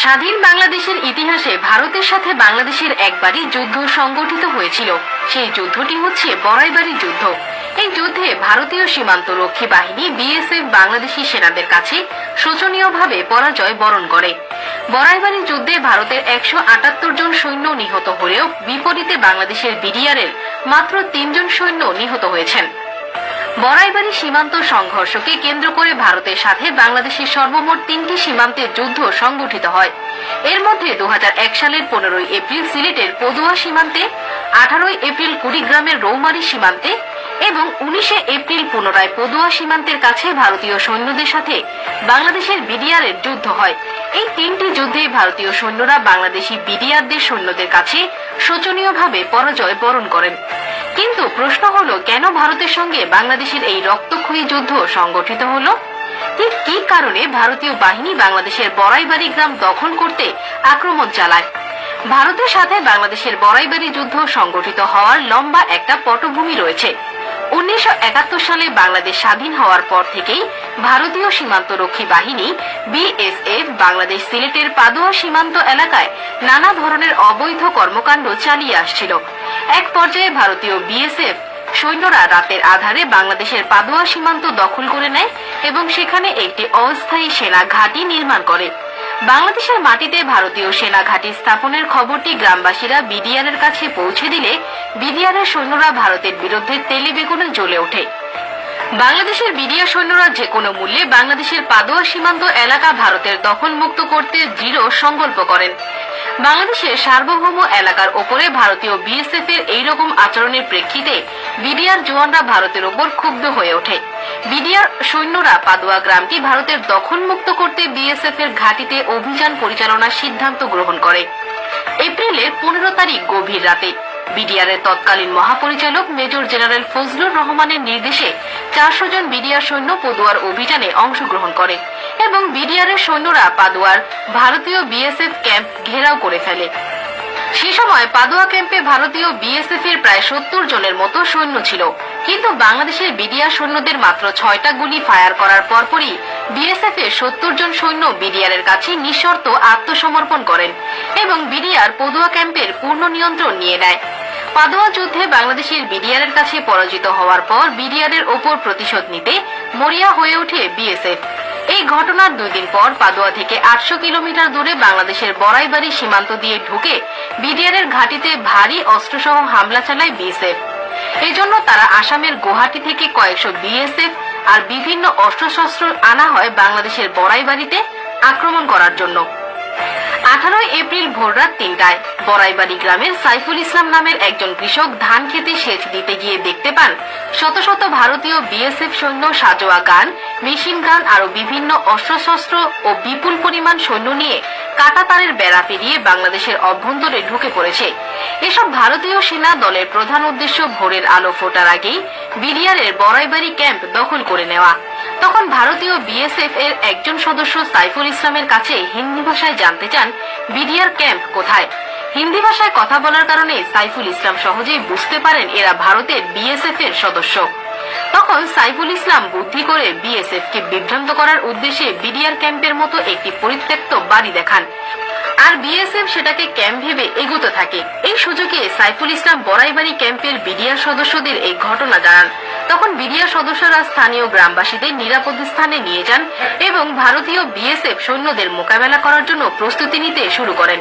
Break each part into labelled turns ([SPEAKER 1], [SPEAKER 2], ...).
[SPEAKER 1] স্বাধীন বাংলাদেশের ইতিহাসে ভারতের সাথে বাংলাদেশের একবারই যুদ্ধ সংগঠিত হয়েছিল। সেই যুদ্ধটি হচ্ছে বড়াইবাড়ি যুদ্ধ। এই যুদ্ধে ভারতীয় সীমান্ত রক্ষী বাহিনী বিএসএফ বাংলাদেশি সেনাদের কাছে শোচনীয়ভাবে পরাজয় বরণ করে। বড়াইবাড়ি যুদ্ধে ভারতের 178 জন সৈন্য নিহত হলেও বিপরীতে বাংলাদেশের বিডিআরের মাত্র 3 জন সৈন্য নিহত হয়েছেন। বড়াইবাড়ি সীমান্ত সংঘর্ষকে কেন্দ্র করে ভারতের সাথে বাংলাদেশের সর্বমোট 3টি সীমান্তে যুদ্ধ সংগঠিত হয়। এর মধ্যে 2001 সালের 15 এপ্রিল সিলেটের পদুয়া সীমান্তে, 18 এপ্রিল কুড়িগ্রামের রৌমারী সীমান্তে এবং 19 এপ্রিল পুনরায় পদুয়া সীমান্তের কাছে ভারতীয় সৈন্যদের সাথে বাংলাদেশের বিডিআরের যুদ্ধ হয়। এই 3টি যুদ্ধে ভারতীয় সৈন্যরা বাংলাদেশি বিডিআরদের সৈন্যদের কাছে শোচনীয়ভাবে পরাজয় বরণ করেন। কিন্তু প্রশ্ন হলো, কেন ভারতের সঙ্গে বাংলাদেশের এই রক্তক্ষয়ী যুদ্ধ সংগঠিত হলো? ঠিক কি কারণে ভারতীয় বাহিনী বাংলাদেশের বড়াইবাড়ি গ্রাম দখল করতে আক্রমণ চালায়? ভারতের সাথে বাংলাদেশের বড়াইবাড়ি যুদ্ধ সংগঠিত হওয়ার লম্বা একটা পটভূমি রয়েছে। 1971 সালে বাংলাদেশ স্বাধীন হওয়ার পর থেকেই ভারতীয় সীমান্ত রক্ষী বাহিনী বিএসএফ বাংলাদেশ সিলেটের পাদুয়া সীমান্ত এলাকায় নানা ধরনের অবৈধ কর্মকাণ্ড চালিয়ে আসছিল। এক পর্যায়ে ভারতীয় বিএসএফ সৈন্যরা রাতের আধারে বাংলাদেশের পাদুয়া সীমান্ত দখল করে নেয় এবং সেখানে একটি অস্থায়ী সেনা ঘাঁটি নির্মাণ করে। বাংলাদেশের মাটিতে ভারতীয় সেনা ঘাঁটি স্থাপনের খবরটি গ্রামবাসীরা বিডিআরের কাছে পৌঁছে দিলে বিডিআরের সৈন্যরা ভারতের বিরুদ্ধে তেলে বেগুনে জ্বলে ওঠে। বাংলাদেশের বিডিআর সৈন্যরা যে কোনো মূল্যে বাংলাদেশের পাদুয়া সীমান্ত এলাকা ভারতের দখলমুক্ত করতে দৃঢ় সংকল্প করেন। বাংলাদেশের সার্বভৌম এলাকার ওপরে ভারতীয় বিএসএফ এর এইরকম আচরণের প্রেক্ষিতে বিডিআর জওয়ানরা ভারতের ওপর ক্ষুব্ধ হয়ে ওঠে। বিডিআর সৈন্যরা পাদুয়া গ্রামটি ভারতের দখলমুক্ত করতে বিএসএফ এর ঘাঁটিতে অভিযান পরিচালনার সিদ্ধান্ত গ্রহণ করে। এপ্রিলের 15 তারিখ গভীর রাতে বিডিআর এর তৎকালীন মহাপরিচালক মেজর জেনারেল ফজলুর রহমানের নির্দেশে 400 জন বিডিআর সৈন্য পদুয়ার অভিযানে অংশগ্রহণ করে এবং বিডিআর এর সৈন্যরা পাদুয়ার ভারতীয় বিএসএফ ক্যাম্প ঘেরাও করে ফেলে। সে সময় পাদুয়া ক্যাম্পে ভারতীয় বিএসএফ এর প্রায় 70 জনের মতো সৈন্য ছিল, কিন্তু বাংলাদেশের বিডিআর সৈন্যদের মাত্র 6টা গুলি ফায়ার করার পরপরই বিএসএফ এর 70 জন সৈন্য বিডিআর এর কাছে নিঃশর্ত আত্মসমর্পণ করেন এবং বিডিআর পদুয়া ক্যাম্পের পূর্ণ নিয়ন্ত্রণ নিয়ে নেয়। পাদুয়া যুদ্ধে বাংলাদেশের বিডিআর এর কাছে পরাজিত হওয়ার পর বিডিআর এর ওপর প্রতিশোধ নিতে মরিয়া হয়ে ওঠে বিএসএফ। এই ঘটনার 2 দিন পর পাদুয়া থেকে 800 কিলোমিটার দূরে বাংলাদেশের বড়াইবাড়ি সীমান্ত দিয়ে ঢুকে বিডিআর এর ঘাঁটিতে ভারী অস্ত্রসহ হামলা চালায় বিএসএফ। এজন্য তারা আসামের গুয়াহাটি থেকে কয়েকশো বিএসএফ আর বিভিন্ন অস্ত্রশস্ত্র আনা হয় বাংলাদেশের বড়াইবাড়িতে আক্রমণ করার জন্য। 18 এপ্রিল ভোররাত 3টায় বড়াইবাড়ি গ্রামের সাইফুল ইসলাম নামের একজন কৃষক ধান খেতে সেচ দিতে গিয়ে দেখতে পান শত শত ভারতীয় বিএসএফ সৈন্য সাজোয়া গান, মেশিন গান আরো বিভিন্ন অস্ত্রশস্ত্র ও বিপুল পরিমাণ সৈন্য নিয়ে কাঁটাতারের বেড়া পেরিয়ে বাংলাদেশের অভ্যন্তরে ঢুকে পড়েছে। এসব ভারতীয় সেনা দলের প্রধান উদ্দেশ্য ভোরের আলো ফোটার আগেই বিডিআর এর বড়াইবাড়ি ক্যাম্প দখল করে নেওয়া। তখন ভারতীয় বিএসএফ এর একজন সদস্য সাইফুল ইসলামের কাছে হিন্দি ভাষায় জানতে চান বিডিআর ক্যাম্প কোথায়। হিন্দি ভাষায় কথা বলার কারণে সাইফুল ইসলাম সহজেই বুঝতে পারেন এরা ভারতের বিএসএফ এর সদস্য। তখন সাইফুল ইসলাম বুদ্ধি করে বিএসএফ কে বিভ্রান্ত করার উদ্দেশ্যে বিডিআর ক্যাম্পের মতো একটি পরিত্যক্ত বাড়ি দেখান, আর বিএসএফ সেটাকে ক্যাম্প ভেবে এগোতে থাকে। এই সুযোগে সাইফুল ইসলাম বড়াইবাড়ি ক্যাম্পের বিডিআর সদস্যদের এই ঘটনা জানান। তখন বিডিআর সদস্যরা স্থানীয় গ্রামবাসীদের নিরাপদ স্থানে নিয়ে যান এবং ভারতীয় বিএসএফ সৈন্যদের মোকাবেলা করার জন্য প্রস্তুতি নিতে শুরু করেন।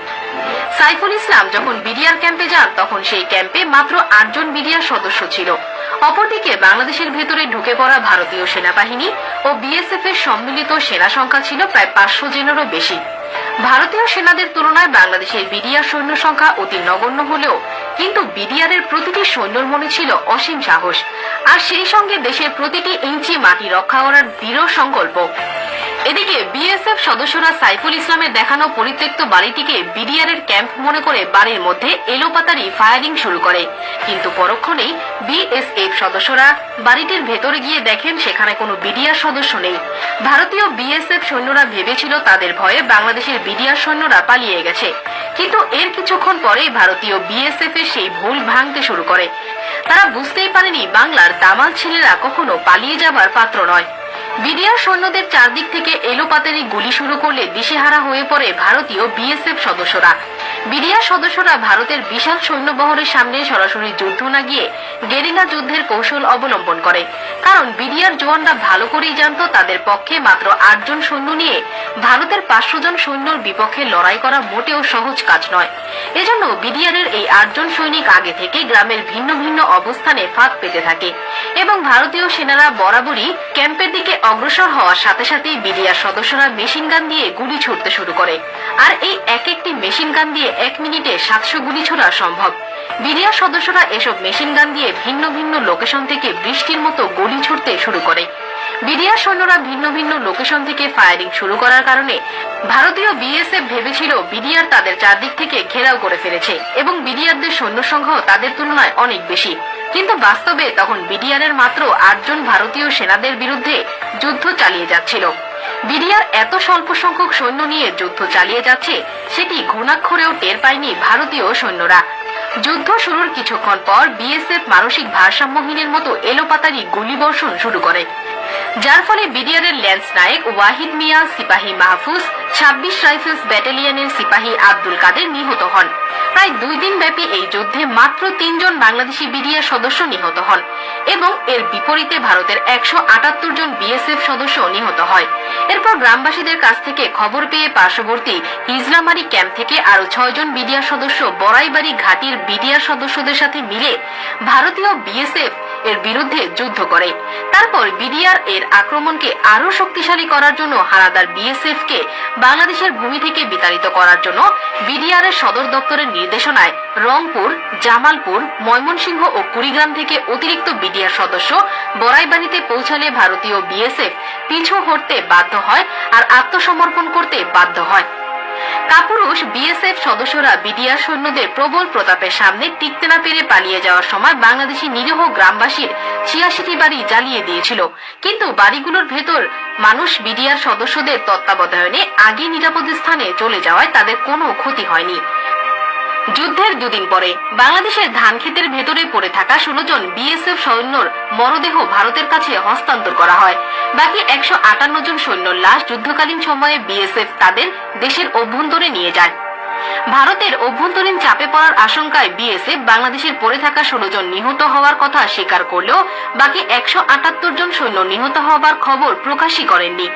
[SPEAKER 1] সাইফুল ইসলাম যখন বিডিআর ক্যাম্পে যান তখন সেই ক্যাম্পে মাত্র 8 জন বিডিআর সদস্য ছিল। অপরদিকে বাংলাদেশের ভেতরে ঢুকে পড়া ভারতীয় সেনাবাহিনী ও বিএসএফ এর সম্মিলিত সেনা সংখ্যা ছিল প্রায় 500 জনেরও বেশি। ভারতীয় সেনাদের তুলনায় বাংলাদেশের বিডিআর সৈন্য সংখ্যা অতি নগণ্য হলেও কিন্তু বিডিআর এর প্রতিটি সৈন্যর মনে ছিল অসীম সাহস, আর সেই সঙ্গে দেশের প্রতিটি ইঞ্চি মাটি রক্ষা করার দৃঢ় সংকল্প। এদিকে বিএসএফ সদস্যরা সাইফুল ইসলামের দেখানো পরিত্যক্ত বাড়িটিকে বিডিআর এর ক্যাম্প মনে করে বাড়ির মধ্যে এলোপাতাড়ি ফায়ারিং শুরু করে, কিন্তু পরক্ষণেই বিএসএফ সদস্যরা বাড়িটির ভেতরে গিয়ে দেখেন সেখানে কোনো বিডিআর সদস্য নেই। ভারতীয় বিএসএফ সৈন্যরা ভেবেছিল তাদের ভয়ে বাংলাদেশের বিডিআর সৈন্যরা পালিয়ে গেছে, কিন্তু এর কিছুক্ষণ পরেই ভারতীয় বিএসএফ এর সেই ভুল ভাঙতে শুরু করে। তারা বুঝতেই পারেনি বাংলার দামাল ছেলেরা কখনো পালিয়ে যাবার পাত্র নয়। বিডিআর সৈন্যদের চারদিক থেকে এলোপাতাড়ি গুলি শুরু করলে দিশেহারা হয়ে পড়ে ভারতীয় বিএসএফ সদস্যরা। বিডিআর সদস্যরা ভারতের বিশাল সৈন্যবহরের সামনে সরাসরি যুদ্ধ না গিয়ে গেরিলা যুদ্ধের কৌশল অবলম্বন করে, কারণ বিডিআর জওয়ানরা ভালো করেই জানত তাদের পক্ষে মাত্র 8 জন সৈন্য নিয়ে ভারতের 500 জন সৈন্যর বিপক্ষে লড়াই করা মোটেও সহজ কাজ নয়। এজন্য বিডিআরের এই 8 জন সৈনিক আগে থেকে গ্রামের ভিন্ন ভিন্ন অবস্থানে ফাঁদ পেতে থাকে এবং ভারতীয় সেনারা বরাবরই ক্যাম্পের দিকে অগ্রসর হওয়ার সাথে সাথেই বিডিআর সদস্যরা মেশিন গান দিয়ে গুলি ছুড়তে শুরু করে। আর এই এক একটি মেশিন গান দিয়ে 1 মিনিটে 700 গুলি ছোড়া সম্ভব। বিডিআর সদস্যরা এসব মেশিন গান দিয়ে ভিন্ন ভিন্ন লোকেশন থেকে বৃষ্টির মতো গুলি ছুড়তে শুরু করে। বিডিআর সৈন্যরা ভিন্ন ভিন্ন লোকেশন থেকে ফায়ারিং শুরু করার কারণে ভারতীয় বিএসএফ ভেবেছিল বিডিআর তাদের চারদিক থেকে ঘেরাও করে ফেলেছে এবং বিডিআরদের সৈন্য সংখ্যা তাদের তুলনায় অনেক বেশি। কিন্তু বাস্তবে তখন বিডিআরের মাত্র 8 জন ভারতীয় সেনাদের বিরুদ্ধে যুদ্ধ চালিয়ে যাচ্ছিল। বিডিআর এত স্বল্প সংখ্যক সৈন্য নিয়ে যুদ্ধ চালিয়ে যাচ্ছে সেটি ঘুণাক্ষরেও টের পায়নি ভারতীয় সৈন্যরা। যুদ্ধ শুরুর কিছুক্ষণ পর বিএসএফ মানসিক ভারসাম্যহীনের মতো এলোপাতাড়ি গুলিবর্ষণ শুরু করে, যার ফলে বিডিআরের ল্যান্স নায়েক ওয়াহিদ মিয়া, সিপাহী মাহফুজ, 26 রাইফেলস ব্যাটালিয়নের সিপাহী আব্দুল কাদের নিহত হন। প্রায় 2 দিন ব্যাপী এই যুদ্ধে মাত্র 3 জন বাংলাদেশি বিডিআর সদস্য নিহত হন এবং এর বিপরীতে ভারতের 178 জন বিএসএফ সদস্য নিহত হয়। এরপর গ্রামবাসীদের কাছ থেকে খবর পেয়ে পার্শ্ববর্তী হিজলামারি ক্যাম্প থেকে আরো 6 জন বিডিআর সদস্য বড়াইবাড়ি ঘাটির বিডিআর সদস্যদের সাথে মিলে ভারতীয় বিএসএফ এর বিরুদ্ধে যুদ্ধ করে। তারপর বিডিআর এর আক্রমণকে আরো শক্তিশালী করার জন্য হানাদার বিএসএফ কে বাংলাদেশের ভূমি থেকে বিতাড়িত করার জন্য বিডিআর এর সদর দপ্তরের নির্দেশনায় রংপুর, জামালপুর, ময়মনসিংহ ও কুড়িগ্রাম থেকে অতিরিক্ত বিডিআর সদস্য বড়াইবাড়িতে পৌঁছালে ভারতীয় বিএসএফ পিছু হটতে বাধ্য হয় আর আত্মসমর্পণ করতে বাধ্য হয়। কাপুরুষ বিএসএফ সদস্যরা বিডিআর সৈন্যদের প্রবল প্রতাপের সামনে টিকতে না পেরে পালিয়ে যাওয়ার সময় বাংলাদেশি নিরীহ গ্রামবাসীর 86টি বাড়ি জ্বালিয়ে দিয়েছিল, কিন্তু বাড়িগুলোর ভেতর মানুষ বিডিআর সদস্যদের তত্ত্বাবধানে আগে নিরাপদ স্থানে চলে যাওয়ায় তাদের কোনো ক্ষতি হয়নি। যুদ্ধের 2 দিন পরে বাংলাদেশের ধান ক্ষেতের ভেতরে পড়ে থাকা 16 জন বিএসএফ সৈন্যর মরদেহ ভারতের কাছে হস্তান্তর করা হয়। বাকি 158 জন সৈন্যর লাশ যুদ্ধকালীন সময়ে বিএসএফ তাদের দেশের অভ্যন্তরে নিয়ে যায়। ভারতের অভ্যন্তরীণ চাপে পড়ার আশঙ্কায় বিএসএফ বাংলাদেশের পড়ে থাকা 16 জন নিহত হওয়ার কথা স্বীকার করলেও বাকি 178 জন সৈন্য নিহত হওয়ার খবর প্রকাশই করেননি।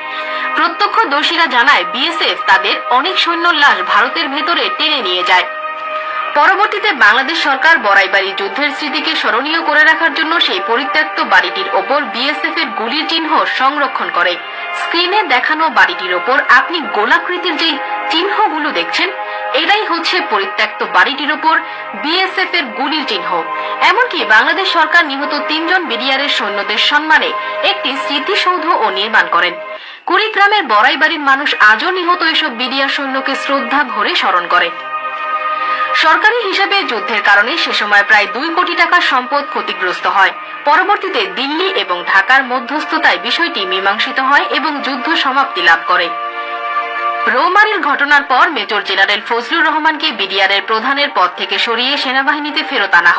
[SPEAKER 1] প্রত্যক্ষদর্শীরা জানায় বিএসএফ তাদের অনেক সৈন্যর লাশ ভারতের ভেতরে টেনে নিয়ে যায়। পরবর্তীতে বাংলাদেশ সরকার বড়াইবাড়ি যুদ্ধের স্মৃতিকে স্মরণীয় করে রাখার জন্য সেই পরিত্যক্ত বাড়িটির ওপর বিএসএফ এর গুলির চিহ্ন সংরক্ষণ করে। স্ক্রিনে দেখানো বাড়িটির ওপর আপনি গোলাকৃতির যে চিহ্নগুলো দেখছেন, এটাই হচ্ছে পরিত্যক্ত বাড়িটির ওপর বিএসএফ এর গুলির চিহ্ন। এমনকি বাংলাদেশ সরকার নিহত 3 জন বিডিআর এর সৈন্যদের সম্মানে একটি স্মৃতিসৌধ ও নির্মাণ করেন। কুড়িগ্রামের বড়াইবাড়ির মানুষ আজও নিহত এসব বিডিআর সৈন্যকে শ্রদ্ধা ভরে স্মরণ করে। সরকারি হিসাবে যুদ্ধের কারণে সে সময় প্রায় 2 কোটি টাকার সম্পদ ক্ষতিগ্রস্ত হয়। পরবর্তীতে দিল্লি এবং ঢাকার মধ্যস্থতায় বিষয়টি মীমাংসিত হয় এবং যুদ্ধ সমাপ্তি লাভ করে। রৌমারীর ঘটনার পর মেজর জেনারেল ফজলুর রহমানকে বিডিআর এর প্রধানের পদ থেকে সরিয়ে সেনাবাহিনীতে ফেরত আনা হয়।